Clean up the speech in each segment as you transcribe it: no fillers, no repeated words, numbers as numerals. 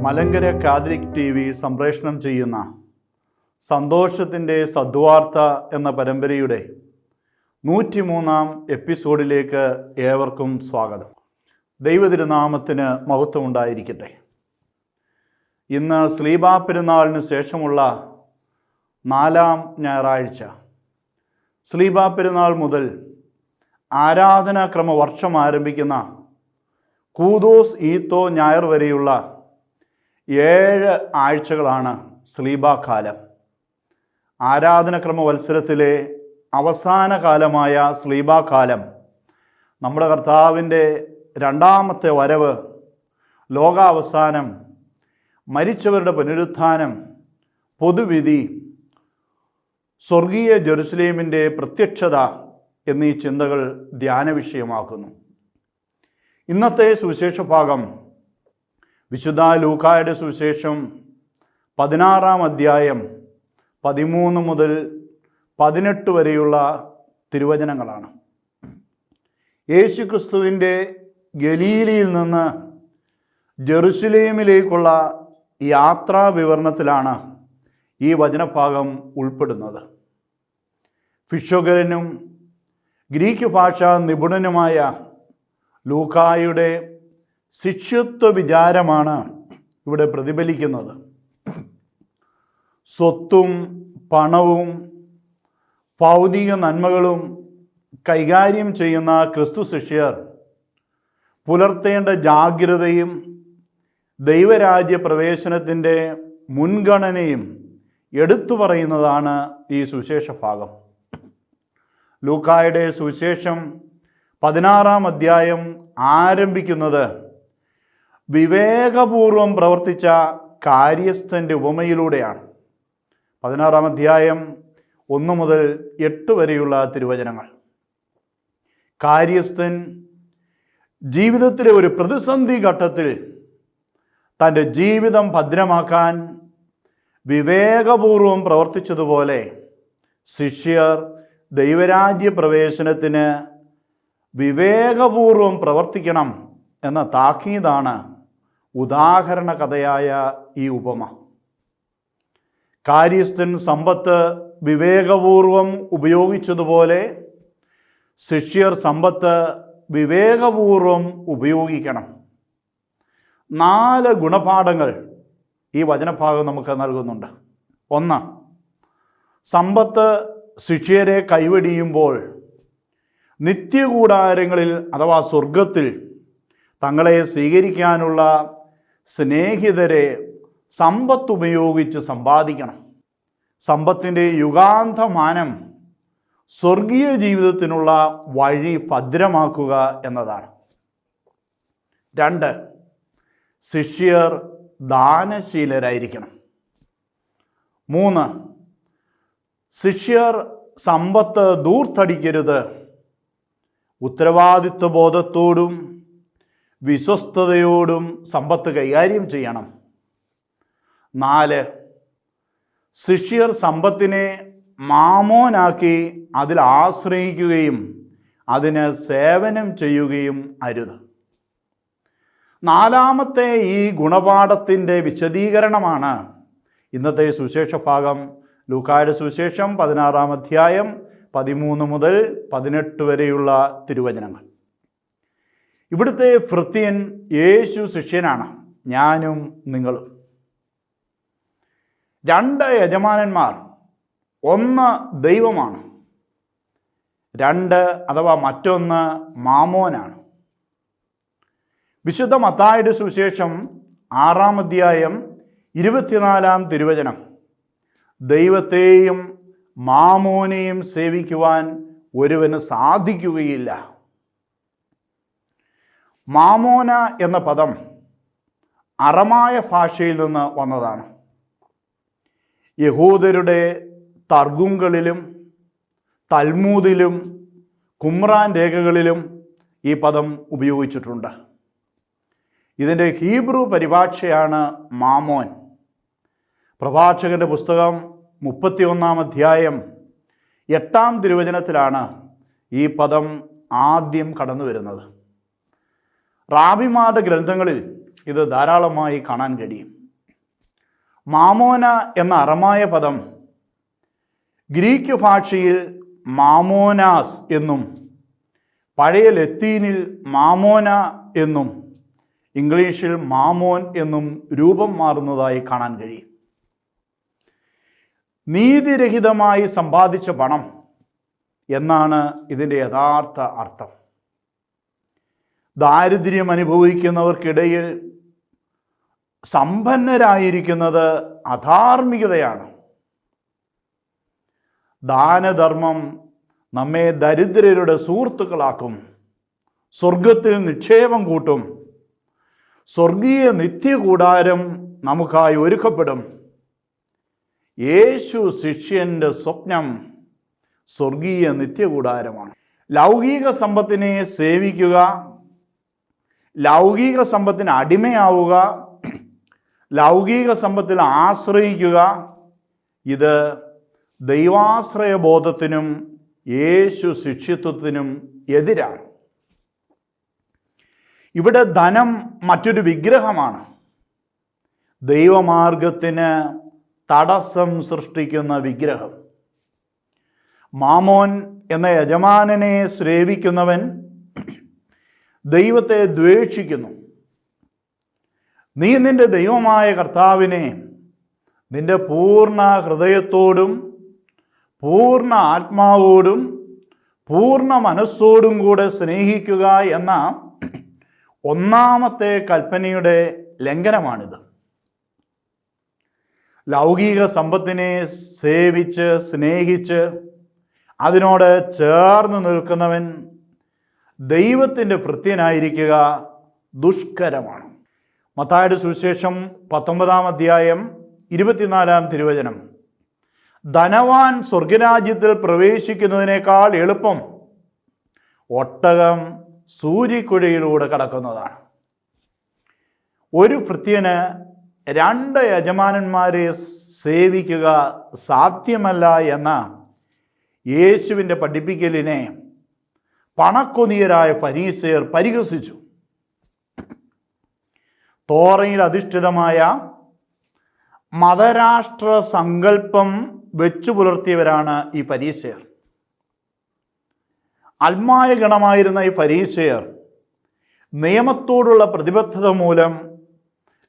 Malankara Catholic TV സംപ്രേഷണം ചെയ്യുന്ന സന്തോഷത്തിൻ്റെ സദ്വാർത്ത എന്ന പരമ്പരയുടെ 103-ാം എപ്പിസോഡിലേക്ക് ഏവർക്കും സ്വാഗതം. ദൈവതിരുനാമത്തിന് മഹത്വമുണ്ടായിരിക്കട്ടെ. ഇന്ന് സ്ലീബാ പെരുന്നാളിന് ശേഷമുള്ള 4-ാം ഞായറാഴ്ച. സ്ലീബാ പെരുന്നാൾ മുതൽ ആരാധനാക്രമ വർഷം ആരംഭിക്കുന്ന കൂദോസ് ഈത്തോ ഞായർ വരെയുള്ള 7 ആഴ്ചകളാണ് സ്ലീബാ കാലം. ആരാധനക്രമ വത്സരത്തിലെ അവസാന കാലമായ സ്ലീബാ കാലം നമ്മുടെ കർത്താവിൻ്റെ 2ാമത്തെ വരവ്, ലോകാവസാനം, മരിച്ചവരുടെ പുനരുത്ഥാനം, പൊതുവിധി, സ്വർഗീയ ജെറുസലേമിൻ്റെ പ്രത്യക്ഷത എന്നീ ചിന്തകൾ ധ്യാന വിഷയമാക്കുന്നു. ഇന്നത്തെ സുവിശേഷ ഭാഗം വിശുദ്ധ ലൂക്കായുടെ സുവിശേഷം 16-ാം അധ്യായം 13 മുതൽ 18 വരെയുള്ള തിരുവചനങ്ങളാണ്. യേശുക്രിസ്തുവിൻ്റെ ഗലീലയിൽ നിന്ന് ജെറുസലേമിലേക്കുള്ള യാത്രാ വിവരണത്തിലാണ് ഈ വചനഭാഗം ഉൾപ്പെടുന്നത്. ഫിഷോഗരനും ഗ്രീക്ക് ഭാഷാ നിപുണനുമായ ലൂക്കായുടെ ശിഷ്യത്വ വിചാരമാണ് ഇവിടെ പ്രതിഫലിക്കുന്നത്. സ്വത്തും പണവും ഭൗതിക നന്മകളും കൈകാര്യം ചെയ്യുന്ന ക്രിസ്തു ശിഷ്യർ പുലർത്തേണ്ട ജാഗ്രതയും ദൈവരാജ്യ പ്രവേശനത്തിൻ്റെ മുൻഗണനയും എടുത്തു പറയുന്നതാണ് ഈ സുവിശേഷ ഭാഗം. ലൂക്കായുടെ സുവിശേഷം 16-ാം അധ്യായം ആരംഭിക്കുന്നത് വിവേകപൂർവം പ്രവർത്തിച്ച കാര്യസ്ഥൻ്റെ ഉപമയിലൂടെയാണ്. 16-ാം അധ്യായം 1 മുതൽ 8 വരെയുള്ള തിരുവചനങ്ങൾ. കാര്യസ്ഥൻ ജീവിതത്തിലെ ഒരു പ്രതിസന്ധി ഘട്ടത്തിൽ തൻ്റെ ജീവിതം ഭദ്രമാക്കാൻ വിവേകപൂർവം പ്രവർത്തിച്ചതുപോലെ ശിഷ്യർ ദൈവരാജ്യ പ്രവേശനത്തിന് വിവേകപൂർവം പ്രവർത്തിക്കണം എന്ന താക്കീതാണ് ഉദാഹരണ കഥയായ ഈ ഉപമ. കാര്യസ്ഥൻ സമ്പത്ത് വിവേകപൂർവം ഉപയോഗിച്ചതുപോലെ ശിഷ്യർ സമ്പത്ത് വിവേകപൂർവം ഉപയോഗിക്കണം. 4 ഗുണപാഠങ്ങൾ ഈ വചനഭാഗം നമുക്ക് നൽകുന്നുണ്ട്. 1, സമ്പത്ത് ശിഷ്യരെ കൈവെടിയുമ്പോൾ നിത്യകൂടാരങ്ങളിൽ അഥവാ സ്വർഗത്തിൽ തങ്ങളെ സ്വീകരിക്കാനുള്ള സ്നേഹിതരെ സമ്പത്ത് ഉപയോഗിച്ച് സമ്പാദിക്കണം. സമ്പത്തിൻ്റെ യുഗാന്തമാനം സ്വർഗീയ ജീവിതത്തിനുള്ള വഴി ഭദ്രമാക്കുക എന്നതാണ്. 2, ശിഷ്യർ ദാനശീലരായിരിക്കണം. 3, ശിഷ്യർ സമ്പത്ത് ധൂർത്തടിക്കരുത്. ഉത്തരവാദിത്വ ബോധത്തോടും വിശ്വസ്തയോടും സമ്പത്ത് കൈകാര്യം ചെയ്യണം. 4, ശിഷ്യർ സമ്പത്തിനെ മാമോനാക്കി അതിൽ ആശ്രയിക്കുകയും അതിന് സേവനം ചെയ്യുകയും അരുത്. 4ാമത്തെ ഈ ഗുണപാഠത്തിൻ്റെ വിശദീകരണമാണ് ഇന്നത്തെ സുവിശേഷ ഭാഗം. ലൂക്കായുടെ സുവിശേഷം 16-ാം അധ്യായം 13 മുതൽ 18 വരെയുള്ള തിരുവചനങ്ങൾ. ഇവിടുത്തെ ഭൃത്യൻ യേശു ശിഷ്യനാണ്, ഞാനും നിങ്ങളും. 2 യജമാനന്മാർ, 1 ദൈവമാണ്, 2 അഥവാ മറ്റൊന്ന് മാമോനാണ്. വിശുദ്ധ മത്തായിയുടെ സുവിശേഷം 6-ാം അധ്യായം 24-ാം തിരുവചനം, ദൈവത്തെയും മാമോനെയും സേവിക്കുവാൻ ഒരുവന് സാധിക്കുകയില്ല. മാമോന എന്ന പദം അറമായ ഭാഷയിൽ നിന്ന് വന്നതാണ്. യഹൂദരുടെ തർഗുങ്ങളിലും തൽമൂദിലും കുമ്രാൻ രേഖകളിലും ഈ പദം ഉപയോഗിച്ചിട്ടുണ്ട്. ഇതിൻ്റെ ഹീബ്രു പരിഭാഷയാണ് മാമോൻ. പ്രഭാഷകൻ്റെ പുസ്തകം 31-ാം അധ്യായം 8-ാം തിരുവചനത്തിലാണ് ഈ പദം ആദ്യം കടന്നു വരുന്നത്. റാബിമാരുടെ ഗ്രന്ഥങ്ങളിൽ ഇത് ധാരാളമായി കാണാൻ കഴിയും. മാമോന എന്ന അറമായ പദം ഗ്രീക്ക് ഭാഷയിൽ മാമോനാസ് എന്നും പഴയ ലത്തീനിൽ മാമോന എന്നും ഇംഗ്ലീഷിൽ മാമോൻ എന്നും രൂപം മാറുന്നതായി കാണാൻ കഴിയും. നീതിരഹിതമായി സമ്പാദിച്ച പണം എന്നാണ് ഇതിൻ്റെ യഥാർത്ഥ അർത്ഥം. ദാരിദ്ര്യം അനുഭവിക്കുന്നവർക്കിടയിൽ സമ്പന്നരായിരിക്കുന്നത് അധാർമികതയാണ്. ദാനധർമ്മം നമ്മെ ദരിദ്രരുടെ സുഹൃത്തുക്കളാക്കും, സ്വർഗത്തിൽ നിക്ഷേപം കൂട്ടും, സ്വർഗീയ നിത്യകൂടാരം നമുക്കായി ഒരുക്കപ്പെടും. യേശു ശിഷ്യൻ്റെ സ്വപ്നം സ്വർഗീയ നിത്യകൂടാരമാണ്. ലൗകിക സമ്പത്തിനെ സേവിക്കുക, ലൗകിക സമ്പത്തിന് അടിമയാവുക, ലൗകിക സമ്പത്തിൽ ആശ്രയിക്കുക, ഇത് ദൈവാശ്രയബോധത്തിനും യേശു ശിഷ്യത്വത്തിനും എതിരാണ്. ഇവിടെ ധനം മറ്റൊരു വിഗ്രഹമാണ്, ദൈവമാർഗത്തിന് തടസ്സം സൃഷ്ടിക്കുന്ന വിഗ്രഹം. മാമോൻ എന്ന യജമാനനെ സേവിക്കുന്നവൻ ദൈവത്തെ ദ്വേഷിക്കുന്നു. നീ നിന്റെ ദൈവമായ കർത്താവിനെ നിന്റെ പൂർണ്ണ ഹൃദയത്തോടും പൂർണ്ണ ആത്മാവോടും പൂർണ്ണ മനസ്സോടും കൂടെ സ്നേഹിക്കുക എന്ന ഒന്നാമത്തെ കൽപ്പനയുടെ ലംഘനമാണിത്. ലൗകിക സമ്പത്തിനെ സേവിച്ച് സ്നേഹിച്ച് അതിനോട് ചേർന്ന് നിൽക്കുന്നവൻ ദൈവത്തിൻ്റെ ഭൃത്യനായിരിക്കുക ദുഷ്കരമാണ്. മത്തായിയുടെ സുവിശേഷം 19-ാം അധ്യായം 24-ാം തിരുവചനം, ധനവാൻ സ്വർഗരാജ്യത്തിൽ പ്രവേശിക്കുന്നതിനേക്കാൾ എളുപ്പം ഒട്ടകം സൂര്യക്കുഴയിലൂടെ കടക്കുന്നതാണ്. ഒരു ഭൃത്യന് 2 യജമാനന്മാരെ സേവിക്കുക സാധ്യമല്ല എന്ന യേശുവിൻ്റെ പഠിപ്പിക്കലിനെ പണക്കൊതിയരായ ഫരീസയർ പരിഹസിച്ചു. തോറയിൽ അധിഷ്ഠിതമായ മതരാഷ്ട്ര സങ്കല്പം വെച്ചു പുലർത്തിയവരാണ് ഈ ഫരീസയർ. അൽമായ ഗണമായിരുന്ന ഈ ഫരീസയർ നിയമത്തോടുള്ള പ്രതിബദ്ധത മൂലം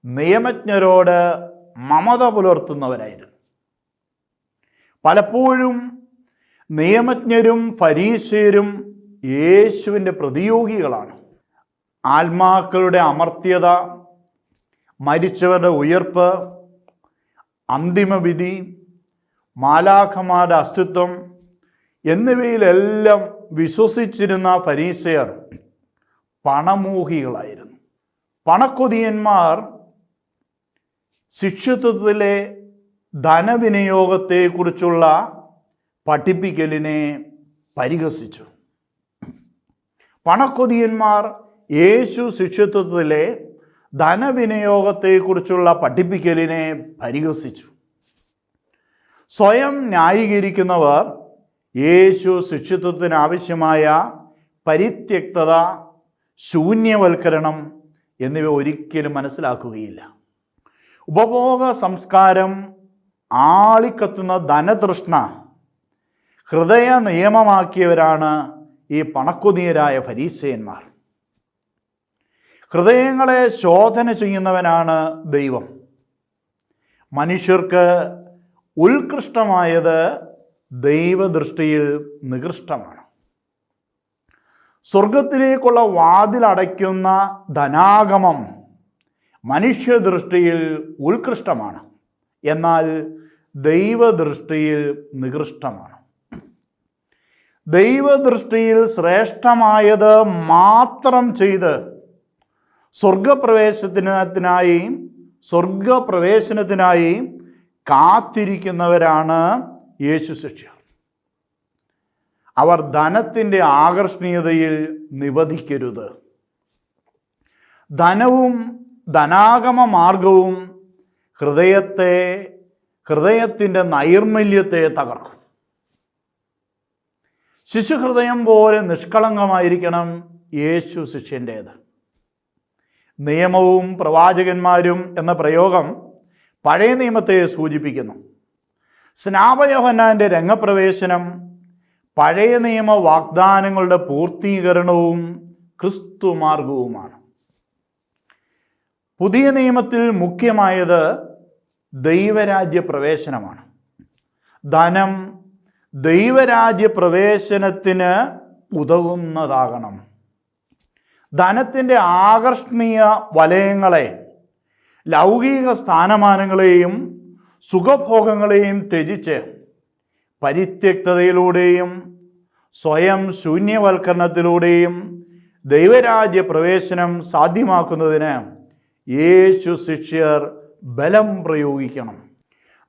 നിയമജ്ഞരോട് മമത പുലർത്തുന്നവരായിരുന്നു. പലപ്പോഴും നിയമജ്ഞരും ഫരീസയരും യേശുവിൻ്റെ പ്രതിയോഗികളാണ്. ആത്മാക്കളുടെ അമർത്യത, മരിച്ചവരുടെ ഉയർപ്പ്, അന്തിമവിധി, മാലാഖമാരുടെ അസ്തിത്വം എന്നിവയിലെല്ലാം വിശ്വസിച്ചിരുന്ന ഫരീസയർ പണമോഹികളായിരുന്നു. പണക്കൊതിയന്മാർ ശിഷ്യത്വത്തിലെ ധനവിനിയോഗത്തെക്കുറിച്ചുള്ള പഠിപ്പിക്കലിനെ പരിഹസിച്ചു. പണക്കൊതിയന്മാർ യേശു ശിഷ്യത്വത്തിലെ ധനവിനിയോഗത്തെക്കുറിച്ചുള്ള പഠിപ്പിക്കലിനെ പരിഹസിച്ചു. സ്വയം ന്യായീകരിക്കുന്നവർ യേശു ശിഷ്യത്വത്തിന് ആവശ്യമായ പരിത്യക്തത, ശൂന്യവൽക്കരണം എന്നിവ ഒരിക്കലും മനസ്സിലാക്കുകയില്ല. ഉപഭോഗ സംസ്കാരം, ആളിക്കത്തുന്ന ധനതൃഷ്ണ ഹൃദയ നിയമമാക്കിയവരാണ് ഈ പണക്കൊതിയരായ ഫരീസയന്മാർ. ഹൃദയങ്ങളെ ശോധന ചെയ്യുന്നവനാണ് ദൈവം. മനുഷ്യർക്ക് ഉത്കൃഷ്ടമായത് ദൈവദൃഷ്ടിയിൽ നികൃഷ്ടമാണ്. സ്വർഗത്തിലേക്കുള്ള വാതിലടയ്ക്കുന്ന ധനാഗമം മനുഷ്യദൃഷ്ടിയിൽ ഉത്കൃഷ്ടമാണ്, എന്നാൽ ദൈവദൃഷ്ടിയിൽ നികൃഷ്ടമാണ്. ദൈവദൃഷ്ടിയിൽ ശ്രേഷ്ഠമായത് മാത്രം ചെയ്ത് സ്വർഗപ്രവേശനത്തിനായി കാത്തിരിക്കുന്നവരാണ് യേശു ശിഷ്യർ. അവർ ധനത്തിൻ്റെ ആകർഷണീയതയിൽ നിബന്ധിക്കരുത്. ധനവും ധനാഗമ മാർഗവും ഹൃദയത്തിൻ്റെ നൈർമല്യത്തെ തകർക്കും. ശിശുഹൃദയം പോലെ നിഷ്കളങ്കമായിരിക്കണം യേശു ശിഷ്യൻ്റേത്. നിയമവും പ്രവാചകന്മാരും എന്ന പ്രയോഗം പഴയ നിയമത്തെ സൂചിപ്പിക്കുന്നു. സ്നാപക രംഗപ്രവേശനം പഴയ നിയമ വാഗ്ദാനങ്ങളുടെ പൂർത്തീകരണവും ക്രിസ്തുമാർഗവുമാണ്. പുതിയ നിയമത്തിൽ മുഖ്യമായത് ദൈവരാജ്യ പ്രവേശനമാണ്. ധനം ദൈവരാജ്യ പ്രവേശനത്തിന് ഉതകുന്നതാകണം. ധനത്തിൻ്റെ ആകർഷണീയ വലയങ്ങളെ, ലൗകിക സ്ഥാനമാനങ്ങളെയും സുഖഭോഗങ്ങളെയും ത്യജിച്ച് പരിത്യക്തതയിലൂടെയും സ്വയം ശൂന്യവൽക്കരണത്തിലൂടെയും ദൈവരാജ്യ പ്രവേശനം സാധ്യമാക്കുന്നതിന് യേശു ശിഷ്യർ ബലം പ്രയോഗിക്കണം.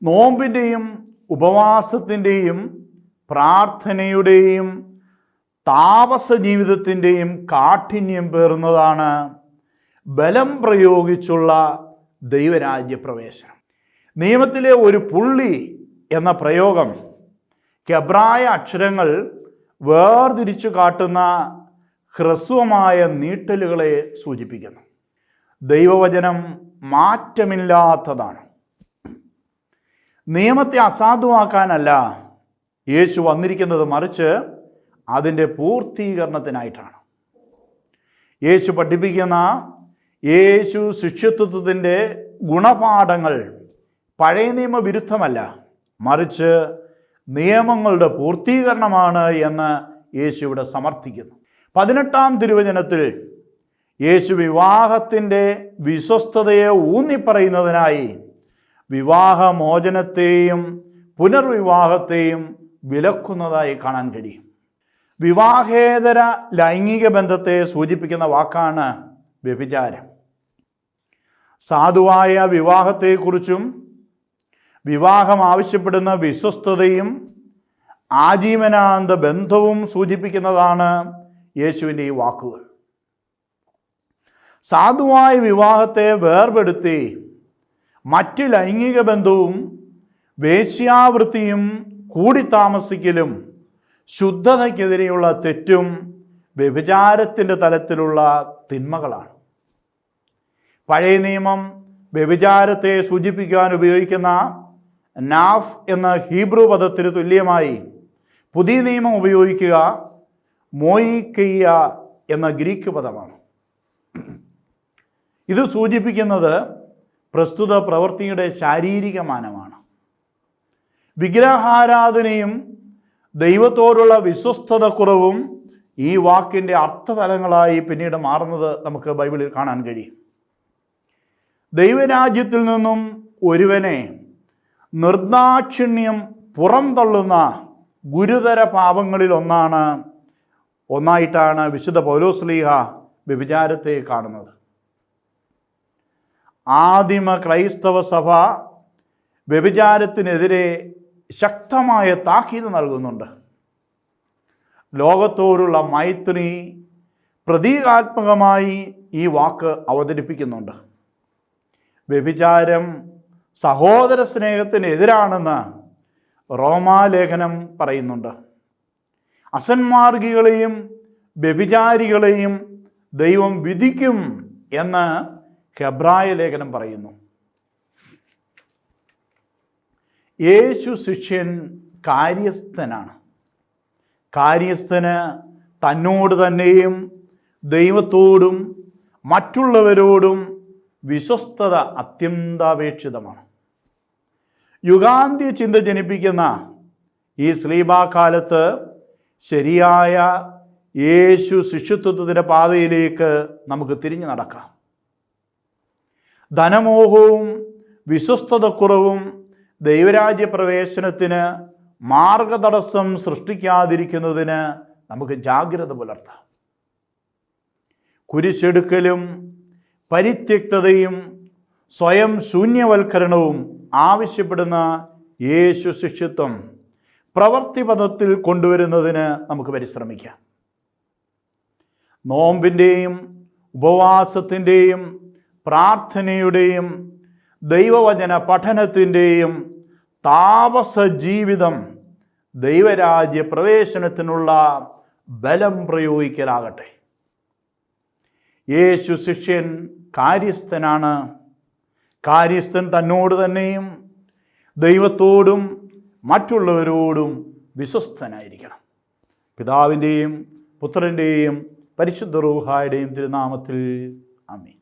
നോമ്പിൻ്റെയും ഉപവാസത്തിൻ്റെയും പ്രാർത്ഥനയുടെയും താപസ ജീവിതത്തിൻ്റെയും കാഠിന്യം പേറുന്നതാണ് ബലം പ്രയോഗിച്ചുള്ള ദൈവരാജ്യ പ്രവേശനം. നിയമത്തിലെ ഒരു പുള്ളി എന്ന പ്രയോഗം ഹെബ്രായ അക്ഷരങ്ങൾ വേർതിരിച്ചു കാട്ടുന്ന ഹ്രസ്വമായ നീട്ടലുകളെ സൂചിപ്പിക്കുന്നു. ദൈവവചനം മാറ്റമില്ലാത്തതാണ്. നിയമത്തെ അസാധുവാക്കാനല്ല യേശു വന്നിരിക്കുന്നത്, മറിച്ച് അതിൻ്റെ പൂർത്തീകരണത്തിനായിട്ടാണ്. യേശു പഠിപ്പിക്കുന്ന യേശു ശിഷ്യത്വത്തിൻ്റെ ഗുണപാഠങ്ങൾ പഴയ നിയമ വിരുദ്ധമല്ല, മറിച്ച് നിയമങ്ങളുടെ പൂർത്തീകരണമാണ് എന്ന് യേശു ഇവിടെ സമർത്ഥിക്കുന്നു. 18-ാം തിരുവചനത്തിൽ യേശു വിവാഹത്തിൻ്റെ വിശ്വസ്തതയെ ഊന്നിപ്പറയുന്നതിനായി വിവാഹമോചനത്തെയും പുനർവിവാഹത്തെയും വിലക്കുന്നതായി കാണാൻ കഴിയും. വിവാഹേതര ലൈംഗിക ബന്ധത്തെ സൂചിപ്പിക്കുന്ന വാക്കാണ് വ്യഭിചാരം. സാധുവായ വിവാഹത്തെക്കുറിച്ചും വിവാഹം ആവശ്യപ്പെടുന്ന വിശ്വസ്തതയും ആജീവനാന്ത ബന്ധവും സൂചിപ്പിക്കുന്നതാണ് യേശുവിൻ്റെ ഈ വാക്കുകൾ. സാധുവായ വിവാഹത്തെ വേർപെടുത്തി മറ്റ് ലൈംഗിക ബന്ധവും വേശ്യാവൃത്തിയും കൂടിത്താമസിക്കലും ശുദ്ധതയ്ക്കെതിരെയുള്ള തെറ്റും വ്യഭിചാരത്തിൻ്റെ തലത്തിലുള്ള തിന്മകളാണ്. പഴയ നിയമം വ്യഭിചാരത്തെ സൂചിപ്പിക്കാൻ ഉപയോഗിക്കുന്ന നാഫ് എന്ന ഹീബ്രു പദത്തിന് തുല്യമായി പുതിയ നിയമം ഉപയോഗിക്കുക മോയിക്കയ്യ എന്ന ഗ്രീക്ക് പദമാണ്. ഇത് സൂചിപ്പിക്കുന്നത് പ്രസ്തുത പ്രവൃത്തിയുടെ ശാരീരിക മാനമാണ്. വിഗ്രഹാരാധനയും ദൈവത്തോടുള്ള വിശ്വസ്തത കുറവും ഈ വാക്കിൻ്റെ അർത്ഥതലങ്ങളായി പിന്നീട് മാറുന്നത് നമുക്ക് ബൈബിളിൽ കാണാൻ കഴിയും. ദൈവരാജ്യത്തിൽ നിന്നും ഒരുവനെ നിർദാക്ഷിണ്യം പുറംതള്ളുന്ന ഗുരുതര പാപങ്ങളിൽ ഒന്നായിട്ടാണ് വിശുദ്ധ പൗലോസ്ലീഹ വ്യഭിചാരത്തെ കാണുന്നത്. ആദിമ ക്രൈസ്തവ സഭ വ്യഭിചാരത്തിനെതിരെ ശക്തമായ താക്കീത് നൽകുന്നുണ്ട്. ലോകത്തോടുള്ള മൈത്രി പ്രതീകാത്മകമായി ഈ വാക്ക് അവതരിപ്പിക്കുന്നുണ്ട്. വ്യഭിചാരം സഹോദര സ്നേഹത്തിനെതിരാണെന്ന് റോമാലേഖനം പറയുന്നുണ്ട്. അസന്മാർഗികളെയും വ്യഭിചാരികളെയും ദൈവം വിധിക്കും എന്ന് ഹെബ്രായ ലേഖനം പറയുന്നു. യേശു ശിഷ്യൻ കാര്യസ്ഥനാണ്. കാര്യസ്ഥന് തന്നോട് തന്നെയും ദൈവത്തോടും മറ്റുള്ളവരോടും വിശ്വസ്തത അത്യന്താപേക്ഷിതമാണ്. യുഗാന്ത്യ ചിന്ത ജനിപ്പിക്കുന്ന ഈ ശ്ലീബാകാലത്ത് ശരിയായ യേശു ശിഷ്യത്വത്തിൻ്റെ പാതയിലേക്ക് നമുക്ക് തിരിഞ്ഞു നടക്കാം. ധനമോഹവും വിശ്വസ്തതക്കുറവും ദൈവരാജ്യ പ്രവേശനത്തിന് മാർഗതടസ്സം സൃഷ്ടിക്കാതിരിക്കുന്നതിന് നമുക്ക് ജാഗ്രത പുലർത്താം. കുരിശെടുക്കലും പരിത്യക്തതയും സ്വയം ശൂന്യവൽക്കരണവും ആവശ്യപ്പെടുന്ന യേശു ശിഷ്യത്വം പ്രവൃത്തിപഥത്തിൽ കൊണ്ടുവരുന്നതിന് നമുക്ക് പരിശ്രമിക്കാം. നോമ്പിൻ്റെയും ഉപവാസത്തിൻ്റെയും പ്രാർത്ഥനയുടെയും ദൈവവചന പഠനത്തിൻ്റെയും താപസ ജീവിതം ദൈവരാജ്യ പ്രവേശനത്തിനുള്ള ബലം പ്രയോഗിക്കലാകട്ടെ. യേശു ശിഷ്യൻ കാര്യസ്ഥനാണ്. കാര്യസ്ഥൻ തന്നോട് തന്നെയും ദൈവത്തോടും മറ്റുള്ളവരോടും വിശ്വസ്തനായിരിക്കണം. പിതാവിൻ്റെയും പുത്രൻ്റെയും പരിശുദ്ധ റൂഹായുടെയും തിരുനാമത്തിൽ ആമേൻ.